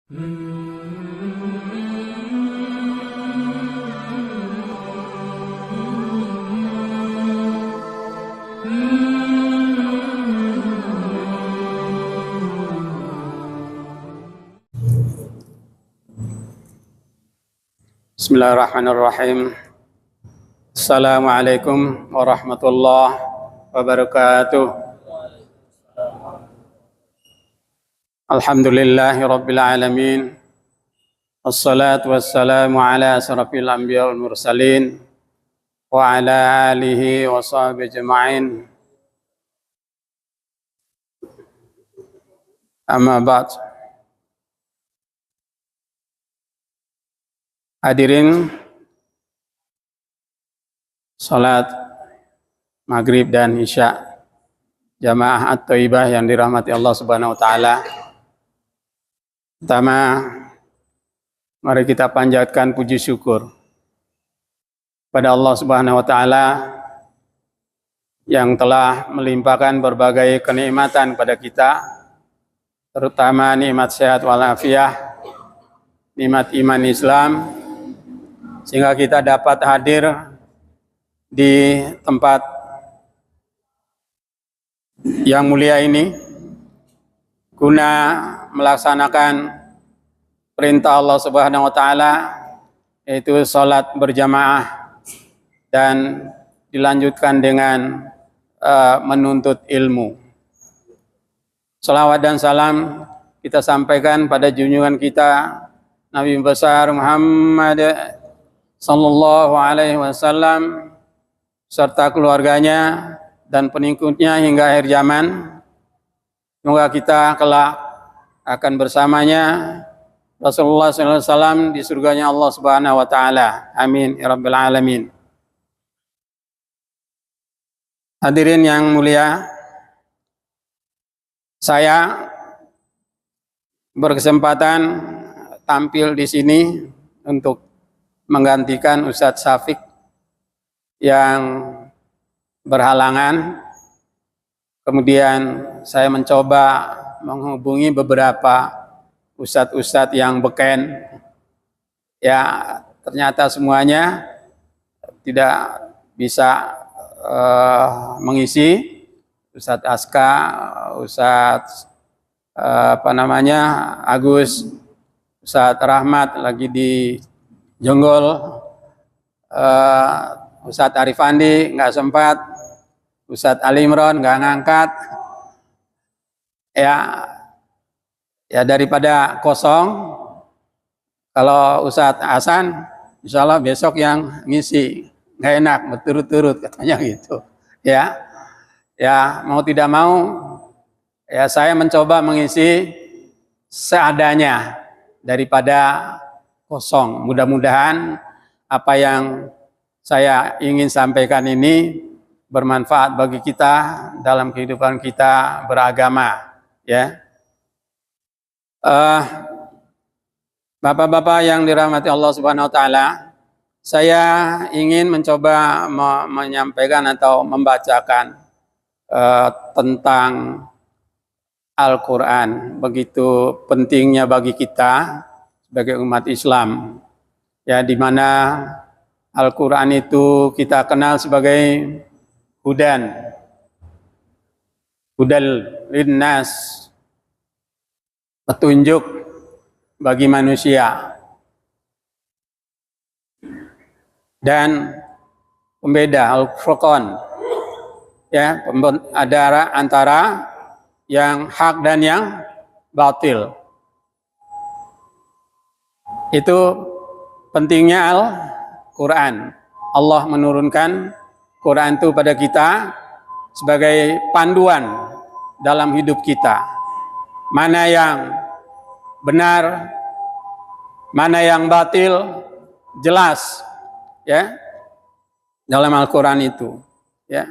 Bismillahirrahmanirrahim. Assalamualaikum warahmatullahi wabarakatuh. Alhamdulillahi rabbil alamin. Wassalatu wassalamu ala asrafil anbiya wal mursalin wa ala alihi wa sahbihi ajma'in. Amma ba'd. Hadirin salat maghrib dan isya jamaah at-thayyibah yang dirahmati Allah Subhanahu wa taala. Pertama, mari kita panjatkan puji syukur pada Allah Subhanahu wa taala yang telah melimpahkan berbagai kenikmatan pada kita, terutama nikmat sehat walafiat, nikmat iman Islam, sehingga kita dapat hadir di tempat yang mulia ini guna melaksanakan perintah Allah Subhanahu wa taala, yaitu salat berjamaah dan dilanjutkan dengan menuntut ilmu. Salawat dan salam kita sampaikan pada junjungan kita Nabi besar Muhammad sallallahu alaihi wasallam serta keluarganya dan pengikutnya hingga akhir zaman. Semoga kita kelak akan bersamanya Rasulullah sallallahu alaihi wasallam di surganya Allah Subhanahu wa taala. Amin ya rabbal alamin. Hadirin yang mulia, saya berkesempatan tampil di sini untuk menggantikan Ustadz Syafiq yang berhalangan. Kemudian saya mencoba menghubungi beberapa ustadz-ustadz yang beken. Ya, ternyata semuanya tidak bisa mengisi. Ustadz Aska, Ustadz Agus, Ustadz Rahmat lagi di Jonggol, Ustadz Arif Andi nggak sempat, Ustadz Ali Imron nggak ngangkat. Ya daripada kosong, kalau Ustadz Hasan, insya Allah besok yang ngisi, nggak enak berturut-turut katanya gitu. Ya mau tidak mau, ya saya mencoba mengisi seadanya daripada kosong. Mudah-mudahan apa yang saya ingin sampaikan ini bermanfaat bagi kita dalam kehidupan kita beragama. Ya, Bapak-bapak yang dirahmati Allah Subhanahu wa taala, saya ingin mencoba menyampaikan atau membacakan tentang Al-Quran. Begitu pentingnya bagi kita sebagai umat Islam, ya, di mana Al-Quran itu kita kenal sebagai hudal linnas, petunjuk bagi manusia dan pembeda, Al-Furqan, ya, ada antara yang hak dan yang batil. Itu pentingnya Al-Quran. Allah menurunkan Quran itu pada kita sebagai panduan dalam hidup kita. Mana yang benar, mana yang batil, jelas, ya, dalam Al-Quran itu, ya.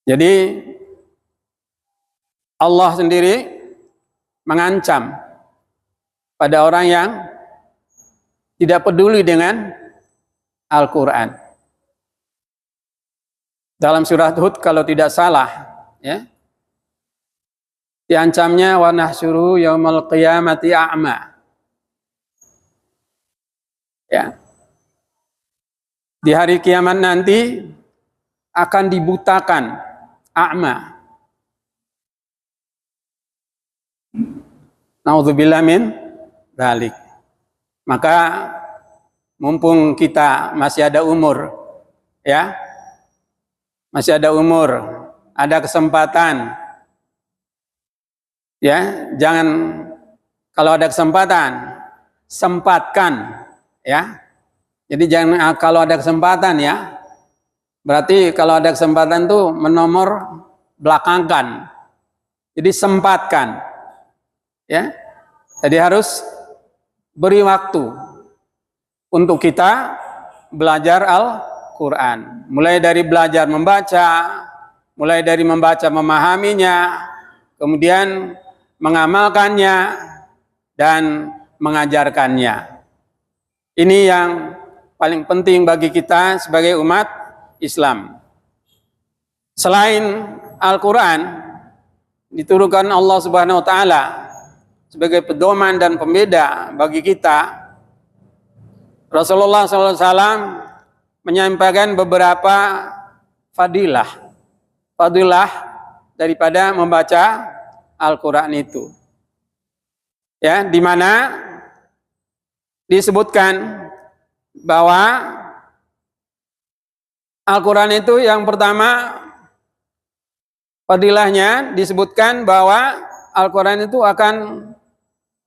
Jadi Allah sendiri mengancam pada orang yang tidak peduli dengan Al-Quran. Dalam surat Hud kalau tidak salah, ya, diancamnya wa nahsyuruhu yaumal qiyamati a'ma. Ya. Di hari kiamat nanti akan dibutakan a'ma. Naudzubillah min dzalik. Maka mumpung kita masih ada umur, ya, masih ada umur, ada kesempatan, ya, jangan, kalau ada kesempatan sempatkan, ya. Jadi jangan kalau ada kesempatan, ya, berarti kalau ada kesempatan tuh menomor belakangkan, jadi sempatkan, ya. Jadi harus beri waktu untuk kita belajar Al-Quran. Mulai dari belajar membaca, mulai dari membaca memahaminya, kemudian mengamalkannya, dan mengajarkannya. Ini yang paling penting bagi kita sebagai umat Islam. Selain Al-Quran, diturunkan Allah Subhanahu wa Ta'ala sebagai pedoman dan pembeda bagi kita. Rasulullah SAW menyampaikan beberapa fadilah daripada membaca Al-Quran itu, ya, di mana disebutkan bahwa Al-Quran itu yang pertama fadilahnya disebutkan bahwa Al-Quran itu akan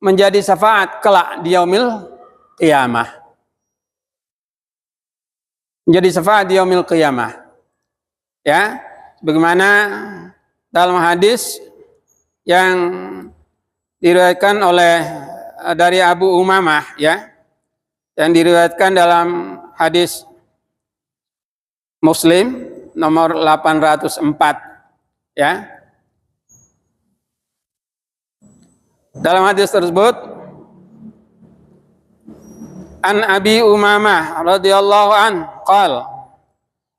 menjadi syafaat kelak di yaumil qiyamah. Menjadi syafaat di yaumil qiyamah. Ya, bagaimana dalam hadis yang diriwayatkan oleh dari Abu Umamah, ya, yang diriwayatkan dalam hadis Muslim nomor 804, ya. Dalam hadis tersebut, an Abi Umamah radhiyallahu an qala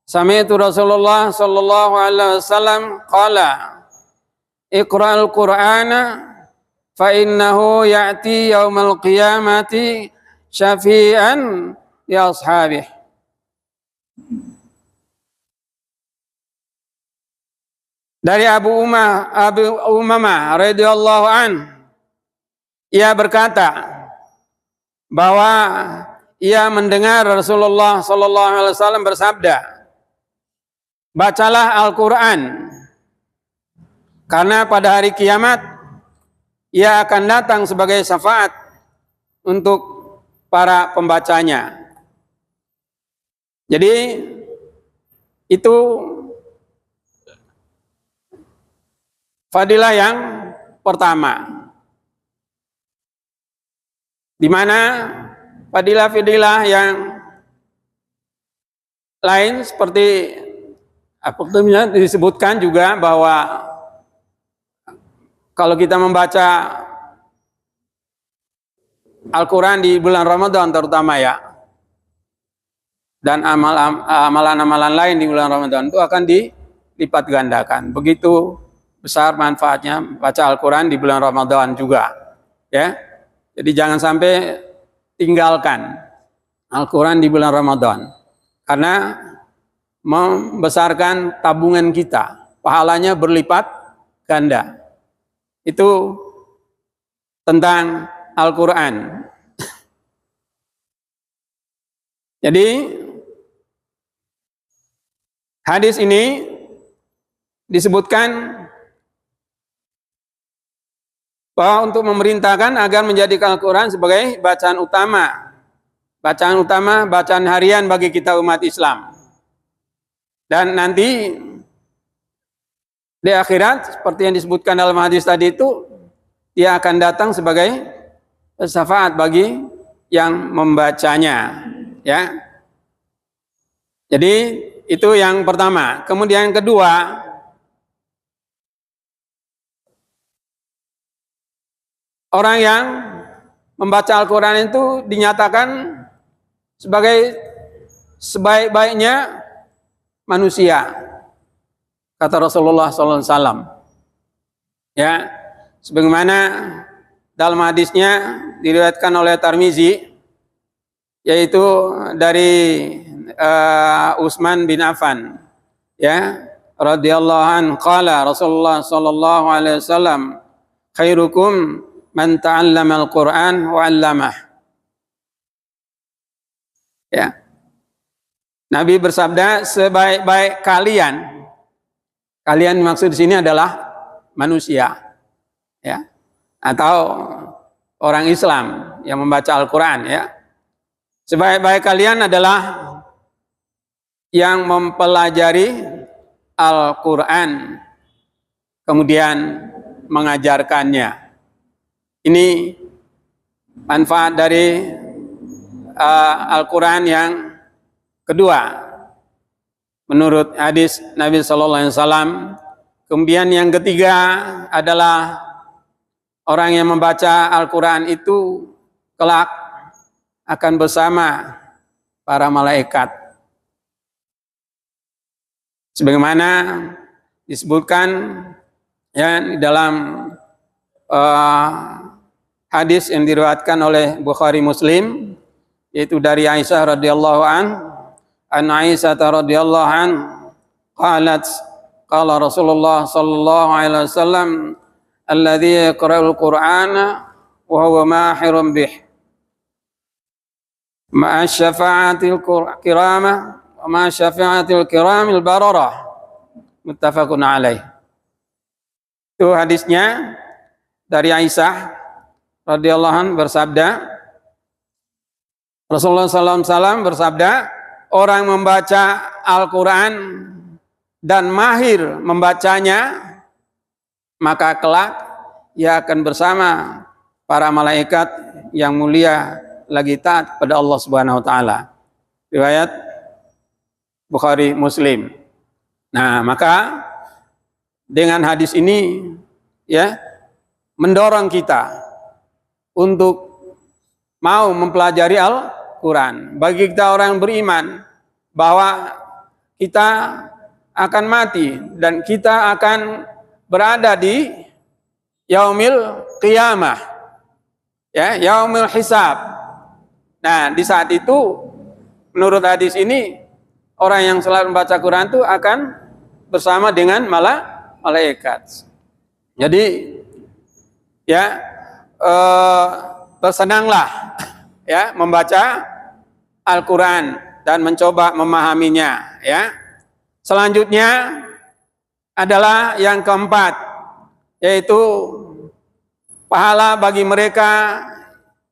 sami'tu Rasulullah sallallahu alaihi wasallam qala iqra'al Qur'ana fa innahu ya'ti yaumal qiyamati syafi'an li ashabihi. Dari Abu Umamah radhiyallahu an, ia berkata bahwa ia mendengar Rasulullah sallallahu alaihi wasallam bersabda, bacalah Al-Quran, karena pada hari kiamat ia akan datang sebagai syafaat untuk para pembacanya. Jadi itu fadilah yang pertama, di mana fadilah-fadilah yang lain seperti disebutkan juga bahwa kalau kita membaca Al-Quran di bulan Ramadan terutama, ya, dan amalan-amalan lain di bulan Ramadan itu akan dilipat gandakan. Begitu besar manfaatnya baca Al-Quran di bulan Ramadan juga, ya. Jadi jangan sampai tinggalkan Al-Quran di bulan Ramadan, karena membesarkan tabungan kita, pahalanya berlipat ganda. Itu tentang Al-Quran. Jadi hadis ini disebutkan bahwa untuk memerintahkan agar menjadikan Al-Quran sebagai bacaan utama, bacaan harian bagi kita umat Islam. Dan nanti di akhirat, seperti yang disebutkan dalam hadis tadi itu, dia akan datang sebagai syafaat bagi yang membacanya, ya. Jadi itu yang pertama. Kemudian yang kedua, orang yang membaca Al-Quran itu dinyatakan sebagai sebaik-baiknya manusia, kata Rasulullah SAW. Ya, sebagaimana dalam hadisnya diriwayatkan oleh Tirmizi, yaitu dari Utsman bin Affan, ya, radhiyallahu an, qala Rasulullah sallallahu alaihi wasallam, khairukum man ta'allama al-Qur'an wa 'allamah. Ya. Nabi bersabda, sebaik-baik kalian maksud di sini adalah manusia, ya, atau orang Islam yang membaca Al-Qur'an, ya. Sebaik-baik kalian adalah yang mempelajari Al-Qur'an kemudian mengajarkannya. Ini manfaat dari Al-Quran yang kedua menurut hadis Nabi Sallallahu Alaihi Wasallam. Kemudian yang ketiga adalah orang yang membaca Al-Quran itu kelak akan bersama para malaikat, sebagaimana disebutkan, ya, dalam hadis yang diriwayatkan oleh Bukhari Muslim, yaitu dari Aisyah radhiyallahu an Aisyah radhiyallahu an qalat qala Rasulullah sallallahu alaihi wasallam alladzi yaqra'ul qur'ana wa huwa mahirun bih ma'a syafa'atil kiramah wa ma'a syafa'atil kiramil bararah, muttafaqun alaih. Itu hadisnya dari Aisyah radhiyallahu anha bersabda, Rasulullah SAW bersabda, orang membaca Al-Quran dan mahir membacanya, maka kelak ia akan bersama para malaikat yang mulia lagi taat pada Allah Subhanahu wa taala. Riwayat Bukhari Muslim. Nah, maka dengan hadis ini, ya, mendorong kita untuk mau mempelajari Al-Quran. Bagi kita orang beriman, bahwa kita akan mati dan kita akan berada di yaumil qiyamah, ya, yaumil hisab. Nah, di saat itu menurut hadis ini, orang yang selalu membaca Quran itu akan bersama dengan malaikat. Jadi, ya, bersenanglah, ya, membaca Al-Quran dan mencoba memahaminya, ya. Selanjutnya adalah yang keempat, yaitu pahala bagi mereka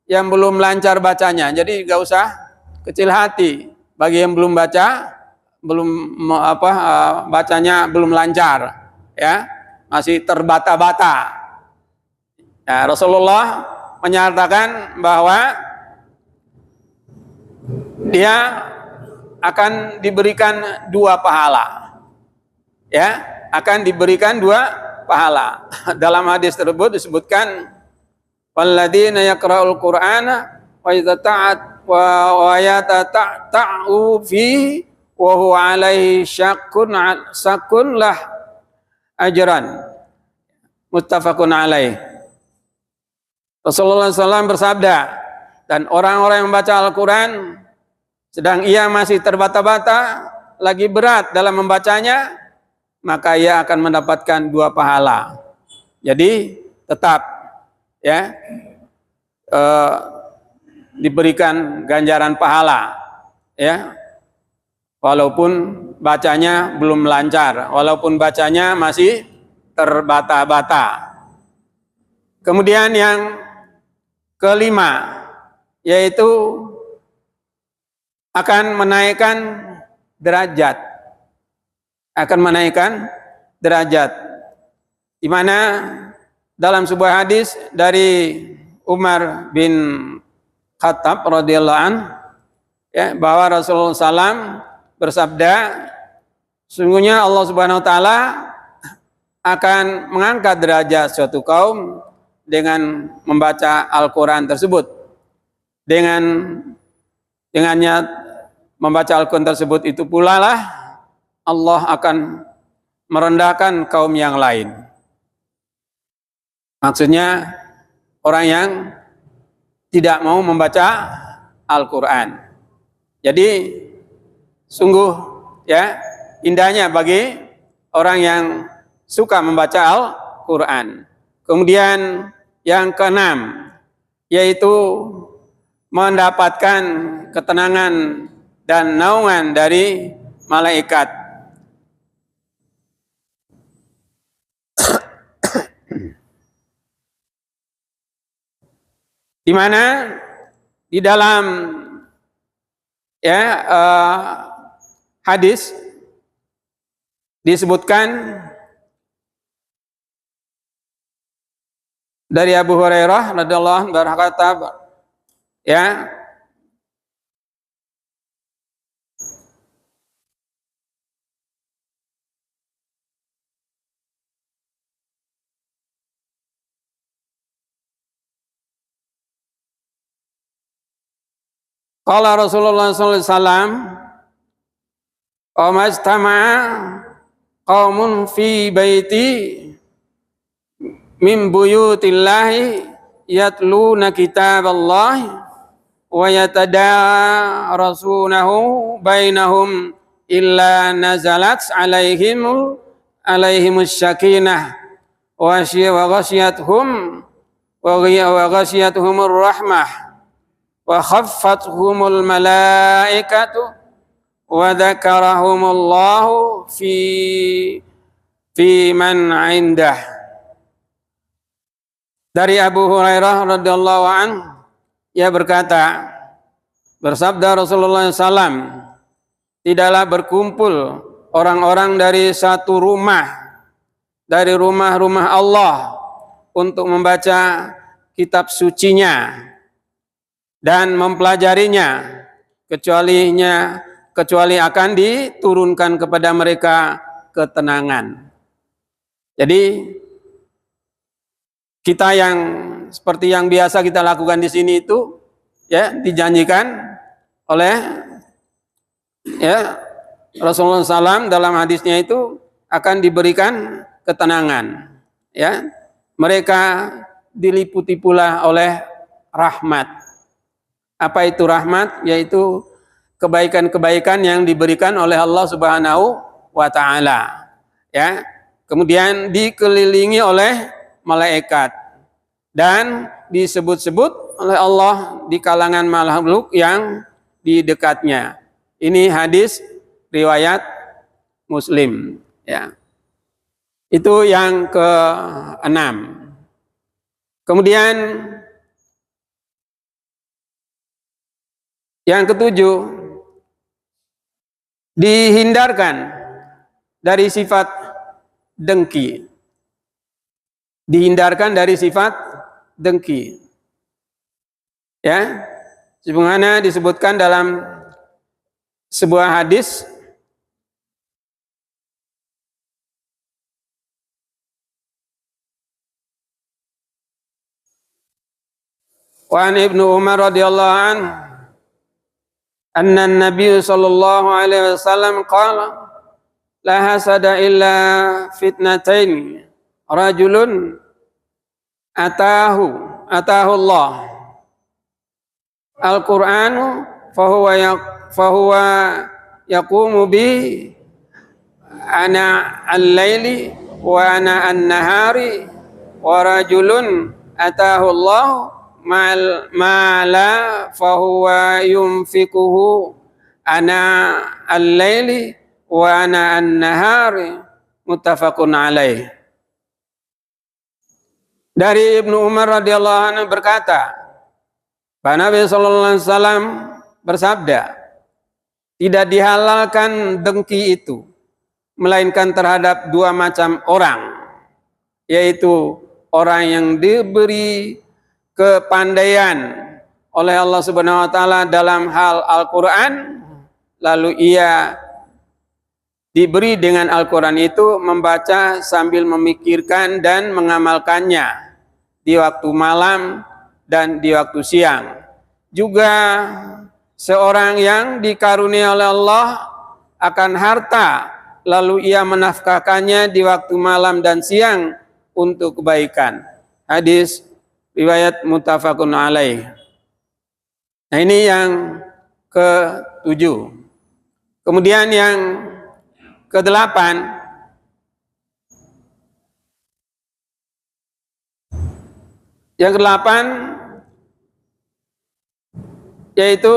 yang belum lancar bacanya. Jadi gak usah kecil hati bagi yang belum baca, bacanya belum lancar, ya, masih terbata-bata. Ya, Rasulullah menyatakan bahwa dia akan diberikan 2 pahala, ya, akan diberikan 2 pahala. Dalam hadis tersebut disebutkan, walladzina yaqra'ul qur'ana wa yatata'u fi wa huwa alaihi syakkun lah ajran, muttafaqun alaih. Rasulullah SAW bersabda, dan orang-orang yang membaca Al-Quran sedang ia masih terbata-bata, lagi berat dalam membacanya, maka ia akan mendapatkan 2 pahala. Jadi tetap, ya, diberikan ganjaran pahala, ya, walaupun bacanya belum lancar, walaupun bacanya masih terbata-bata. Kemudian yang kelima, yaitu akan menaikkan derajat, di mana dalam sebuah hadis dari Umar bin Khattab radhiyallahu an, ya, bahwa Rasulullah SAW bersabda, sungguhnya Allah Subhanahu wa taala akan mengangkat derajat suatu kaum dengan membaca Al-Quran tersebut. Dengannya membaca Al-Quran tersebut itu pula lah Allah akan merendahkan kaum yang lain. Maksudnya orang yang tidak mau membaca Al-Quran. Jadi sungguh ya indahnya bagi orang yang suka membaca Al-Quran. Kemudian yang keenam, yaitu mendapatkan ketenangan dan naungan dari malaikat. Di mana di dalam hadis disebutkan dari Abu Hurairah radhiyallahu anhu berkata, ya, qala Rasulullah sallallahu alaihi wasallam, "Qamajtama'a qaumun fi baiti min buyutillahi yatluna kitaballahi wa yatadarasunahu bainahum illa nazalat alaihimus sakinah wa ghashiyatuhum rahmah wa khaffathumul malaikatu wa dzakarahumullahu fi man indah." Dari Abu Hurairah radhiyallahu anhu, ia berkata, bersabda Rasulullah SAW, tidaklah berkumpul orang-orang dari satu rumah, dari rumah-rumah Allah untuk membaca kitab sucinya dan mempelajarinya, kecuali akan diturunkan kepada mereka ketenangan. Jadi kita yang seperti yang biasa kita lakukan di sini itu, ya, dijanjikan oleh ya Rasulullah SAW dalam hadisnya itu akan diberikan ketenangan. Ya, mereka diliputi pula oleh rahmat. Apa itu rahmat? Yaitu kebaikan-kebaikan yang diberikan oleh Allah Subhanahu wa Ta'ala. Ya, kemudian dikelilingi oleh malaikat dan disebut-sebut oleh Allah di kalangan makhluk yang di dekatnya. Ini hadis riwayat Muslim, ya. Itu yang keenam. Kemudian yang ketujuh, dihindarkan dari sifat dengki. Dihindarkan dari sifat dengki. Ya, sebagaimana disebutkan dalam sebuah hadis, wa an Ibnu Umar radhiyallahu anhu anna an-nabiy sallallahu alaihi wasallam qala la hasada illa fitnatain rajulun atahu Allah al-Qur'anu fahuwa yaqumu bi ana al-laili wa ana an-nahari wa rajulun atahu Allah mala fahuwa yunfikuhu ana al-laili wa ana an-nahari, muttafaqun alaih. Dari Ibnu Umar radhiyallahu anhu berkata, Pak Nabi sallallahu alaihi wasallam bersabda, tidak dihalalkan dengki itu melainkan terhadap dua macam orang, yaitu orang yang diberi kepandaian oleh Allah Subhanahu wa taala dalam hal Al-Qur'an, lalu ia diberi dengan Al-Quran itu membaca sambil memikirkan dan mengamalkannya di waktu malam dan di waktu siang. Juga seorang yang dikaruniai oleh Allah akan harta, lalu ia menafkahkannya di waktu malam dan siang untuk kebaikan. hadis riwayat muttafaqun alaih. Nah, ini yang ke-7. Kemudian yang ke-8, yaitu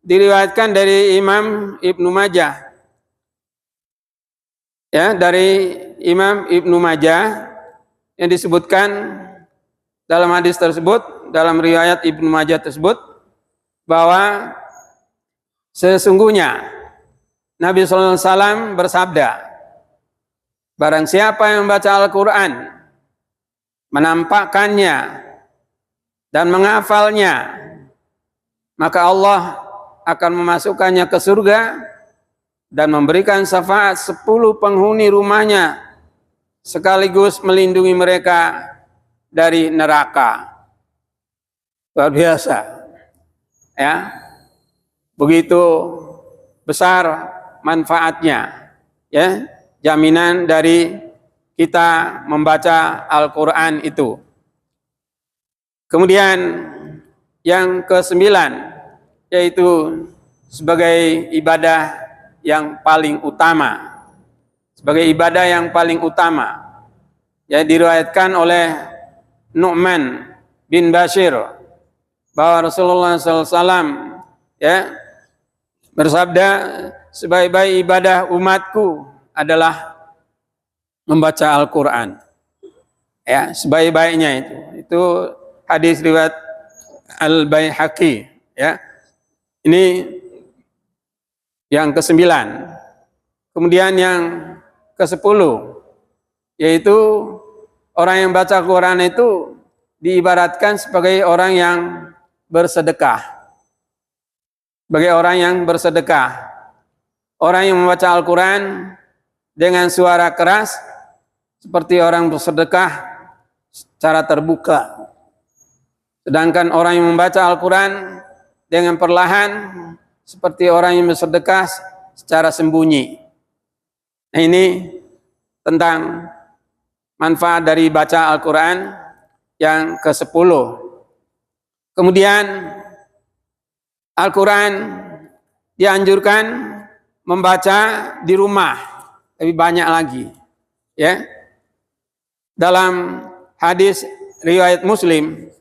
diriwayatkan dari Imam Ibnu Majah. Ya, dari Imam Ibnu Majah yang disebutkan dalam hadis tersebut, dalam riwayat Ibnu Majah tersebut, bahwa sesungguhnya Nabi sallallahu alaihi wasallam bersabda, barang siapa yang membaca Al-Quran, menampakkannya dan menghafalnya, maka Allah akan memasukkannya ke surga dan memberikan syafaat 10 penghuni rumahnya sekaligus melindungi mereka dari neraka. Luar biasa. Ya. Begitu besar manfaatnya, ya, jaminan dari kita membaca Al-Quran itu. Kemudian yang ke-9, yaitu sebagai ibadah yang paling utama. Sebagai ibadah yang paling utama, ya, diriwayatkan oleh Nu'man bin Bashir bahwa Rasulullah SAW, ya, bersabda, sebaik-baik ibadah umatku adalah membaca Al-Quran. Ya, sebaik-baiknya itu hadis riwayat Al-Baihaqi. Ya, ini yang ke-9. Kemudian yang ke-10, yaitu orang yang baca Al-Quran itu diibaratkan sebagai orang yang bersedekah. Sebagai orang yang bersedekah. Orang yang membaca Al-Quran dengan suara keras seperti orang bersedekah secara terbuka. Sedangkan orang yang membaca Al-Quran dengan perlahan seperti orang yang bersedekah secara sembunyi. Nah, ini tentang manfaat dari baca Al-Quran yang ke-10. Kemudian Al-Quran dianjurkan membaca di rumah lebih banyak lagi. Ya, dalam hadis riwayat Muslim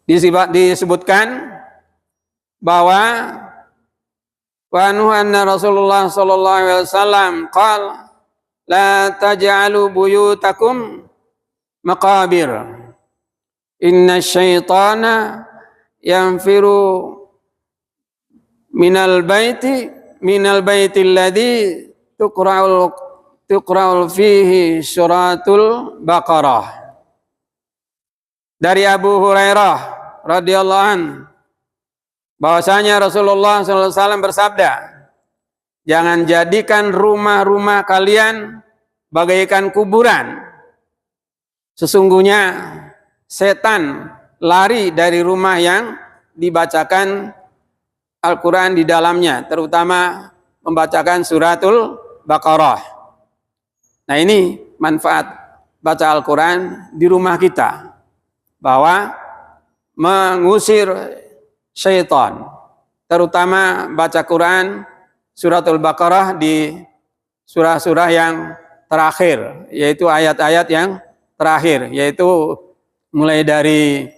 disebutkan bahwa wa anna Rasulullah sallallahu alaihi wasallam qala la taj'alu buyutakum maqabir inna syaitana yanfiru minal baiti alladhi tuqra'ul fihi suratul Baqarah. Dari Abu Hurairah radhiyallahu anhu bahwasanya Rasulullah SAW bersabda, jangan jadikan rumah-rumah kalian bagaikan kuburan. Sesungguhnya setan lari dari rumah yang dibacakan Al-Quran di dalamnya, terutama membacakan suratul Baqarah. Nah, ini manfaat baca Al-Quran di rumah kita, bahwa mengusir syaitan, terutama baca Quran suratul Baqarah di surah-surah yang terakhir, yaitu ayat-ayat yang terakhir, yaitu mulai dari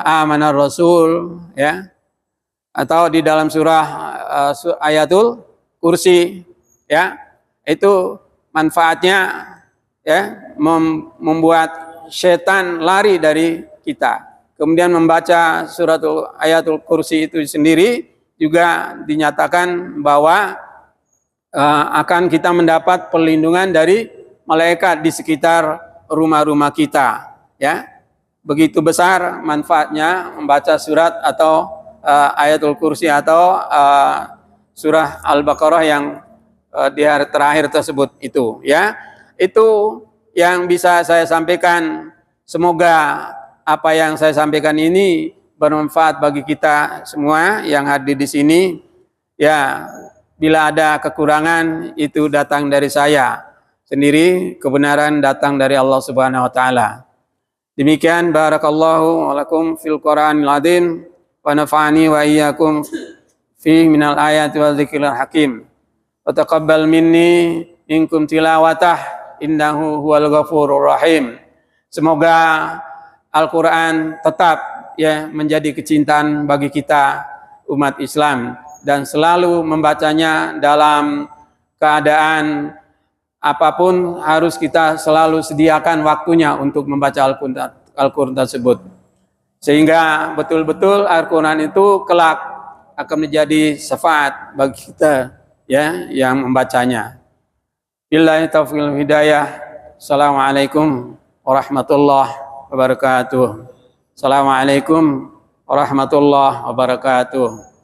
amanar Rasul, ya, atau di dalam surah Ayatul Kursi, ya, itu manfaatnya, ya, membuat setan lari dari kita. Kemudian membaca suratul Ayatul Kursi itu sendiri juga dinyatakan bahwa akan kita mendapat perlindungan dari malaikat di sekitar rumah-rumah kita, ya. Begitu besar manfaatnya membaca surat atau Ayatul Kursi atau surah Al-Baqarah yang di hari terakhir tersebut itu, ya. Itu yang bisa saya sampaikan. Semoga apa yang saya sampaikan ini bermanfaat bagi kita semua yang hadir di sini. Ya, bila ada kekurangan itu datang dari saya sendiri, kebenaran datang dari Allah Subhanahu wa taala. Demikian barakallahu lakum fil Qur'anil azim wa nafa'ani wa iyyakum fi minal ayati wa dzikril hakim. Wa taqabbal minni minkum tilawatah innahu huwal ghafurur rahim. Semoga Al-Qur'an tetap ya menjadi kecintaan bagi kita umat Islam dan selalu membacanya dalam keadaan apapun harus kita selalu sediakan waktunya untuk membaca Al-Quran tersebut. Sehingga betul-betul Al-Quran itu kelak akan menjadi syafaat bagi kita ya yang membacanya. Billahi taufiq wal hidayah. Assalamualaikum warahmatullahi wabarakatuh. Assalamualaikum warahmatullahi wabarakatuh.